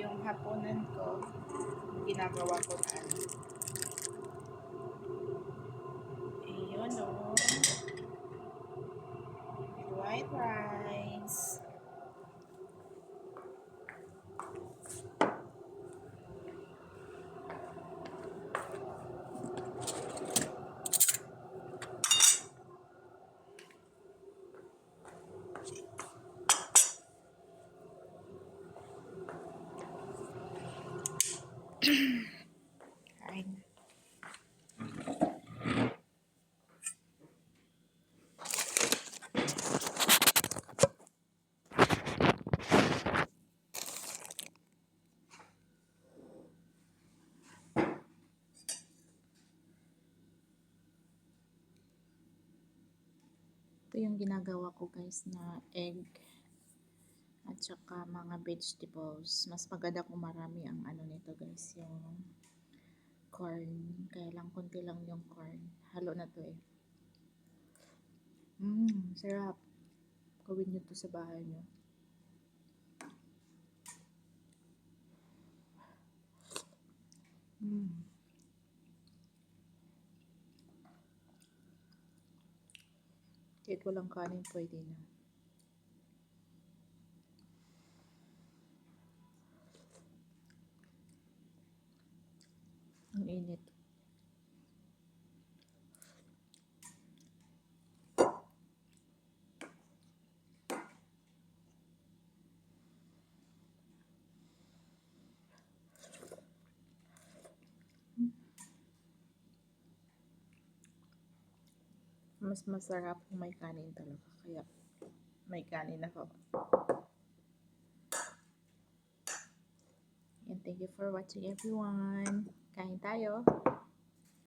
yung hapunan ko, ginagawa ko na ayun o. White rice. Kain. Ito yung ginagawa ko guys na egg at saka mga vegetables. Mas maganda kung marami ang ano nito guys, yung corn. Kaya lang konti lang yung corn. Halo na to eh. Sarap. Gawin nyo to sa bahay nyo. Kahit walang kanin, pwede na. Ang init. Mas masarap kung may kanin talaga. Kaya may kanin ako. And thank you for watching everyone. Kain tayo.